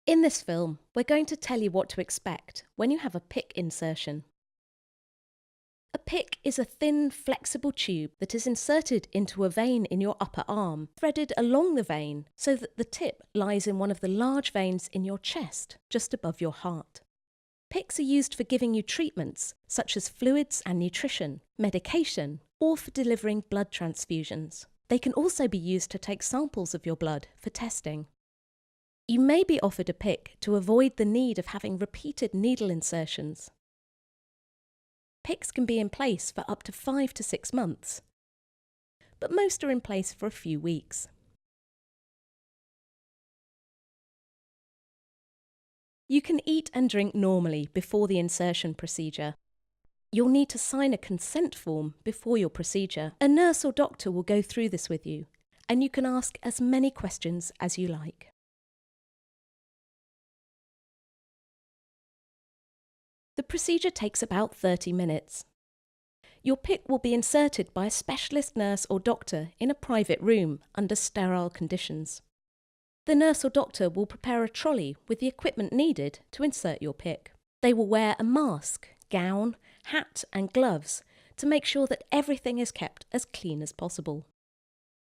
In this film, we're going to tell you what to expect when you have a PICC insertion. A PICC is a thin, flexible tube that is inserted into a vein in your upper arm, threaded along the vein so that the tip lies in one of the large veins in your chest, just above your heart. PICCs are used for giving you treatments, such as fluids and nutrition, medication, or for delivering blood transfusions. They can also be used to take samples of your blood for testing. You may be offered a PICC to avoid the need of having repeated needle insertions. PICCs can be in place for up to 5 to 6 months, but most are in place for a few weeks. You can eat and drink normally before the insertion procedure. You'll need to sign a consent form before your procedure. A nurse or doctor will go through this with you, and you can ask as many questions as you like. The procedure takes about 30 minutes. Your PICC will be inserted by a specialist nurse or doctor in a private room under sterile conditions. The nurse or doctor will prepare a trolley with the equipment needed to insert your PICC. They will wear a mask, gown, hat and gloves to make sure that everything is kept as clean as possible.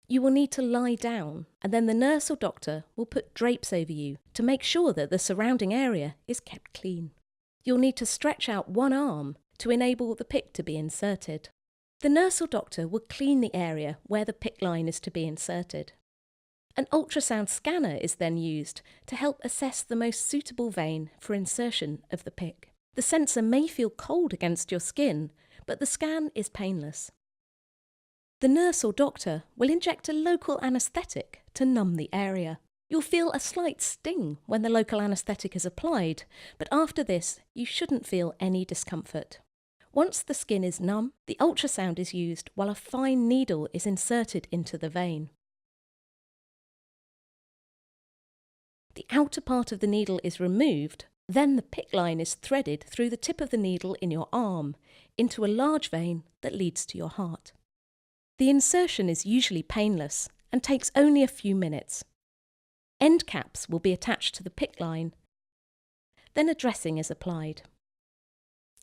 You will need to lie down, and then the nurse or doctor will put drapes over you to make sure that the surrounding area is kept clean. You'll need to stretch out one arm to enable the PICC to be inserted. The nurse or doctor will clean the area where the PICC line is to be inserted. An ultrasound scanner is then used to help assess the most suitable vein for insertion of the PICC. The sensor may feel cold against your skin, but the scan is painless. The nurse or doctor will inject a local anaesthetic to numb the area. You'll feel a slight sting when the local anaesthetic is applied, but after this, you shouldn't feel any discomfort. Once the skin is numb, the ultrasound is used while a fine needle is inserted into the vein. The outer part of the needle is removed, then the PICC line is threaded through the tip of the needle in your arm into a large vein that leads to your heart. The insertion is usually painless and takes only a few minutes. End caps will be attached to the PICC line. Then a dressing is applied.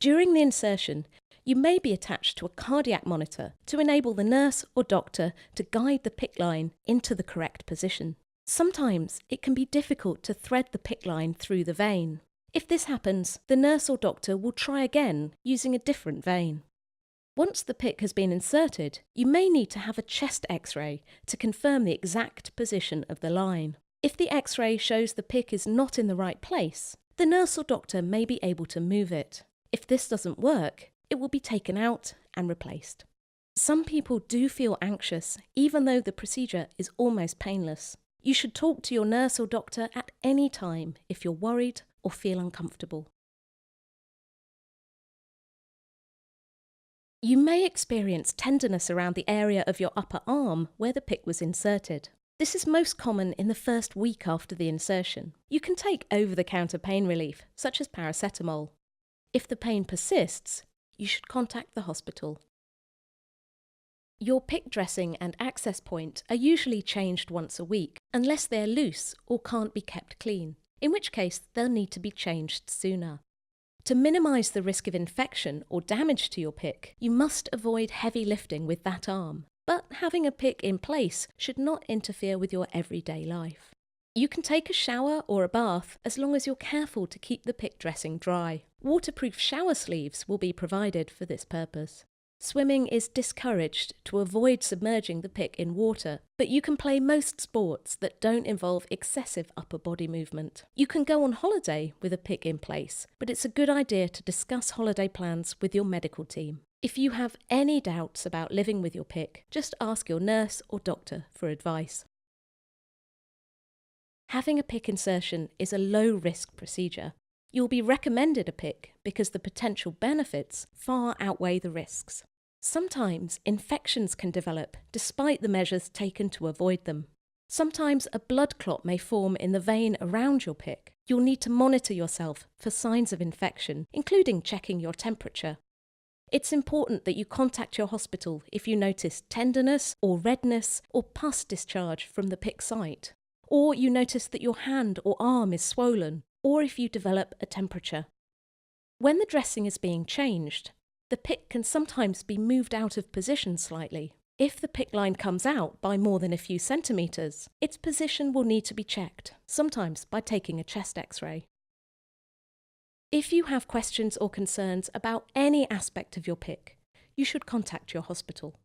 During the insertion, you may be attached to a cardiac monitor to enable the nurse or doctor to guide the PICC line into the correct position. Sometimes it can be difficult to thread the PICC line through the vein. If this happens, the nurse or doctor will try again using a different vein. Once the PICC has been inserted, you may need to have a chest X-ray to confirm the exact position of the line. If the X-ray shows the PICC is not in the right place, the nurse or doctor may be able to move it. If this doesn't work, it will be taken out and replaced. Some people do feel anxious, even though the procedure is almost painless. You should talk to your nurse or doctor at any time if you're worried or feel uncomfortable. You may experience tenderness around the area of your upper arm where the PICC was inserted. This is most common in the first week after the insertion. You can take over-the-counter pain relief, such as paracetamol. If the pain persists, you should contact the hospital. Your PICC dressing and access point are usually changed once a week, unless they're loose or can't be kept clean, in which case they'll need to be changed sooner. To minimise the risk of infection or damage to your PICC, you must avoid heavy lifting with that arm. But having a PICC in place should not interfere with your everyday life. You can take a shower or a bath as long as you're careful to keep the PICC dressing dry. Waterproof shower sleeves will be provided for this purpose. Swimming is discouraged to avoid submerging the PICC in water, but you can play most sports that don't involve excessive upper body movement. You can go on holiday with a PICC in place, but it's a good idea to discuss holiday plans with your medical team. If you have any doubts about living with your PICC, just ask your nurse or doctor for advice. Having a PICC insertion is a low-risk procedure. You'll be recommended a PICC because the potential benefits far outweigh the risks. Sometimes infections can develop despite the measures taken to avoid them. Sometimes a blood clot may form in the vein around your PICC. You'll need to monitor yourself for signs of infection, including checking your temperature. It's important that you contact your hospital if you notice tenderness or redness or pus discharge from the PICC site. or you notice that your hand or arm is swollen, or if you develop a temperature. When the dressing is being changed, the PICC can sometimes be moved out of position slightly. If the PICC line comes out by more than a few centimetres, its position will need to be checked, sometimes by taking a chest X-ray. If you have questions or concerns about any aspect of your PICC, you should contact your hospital.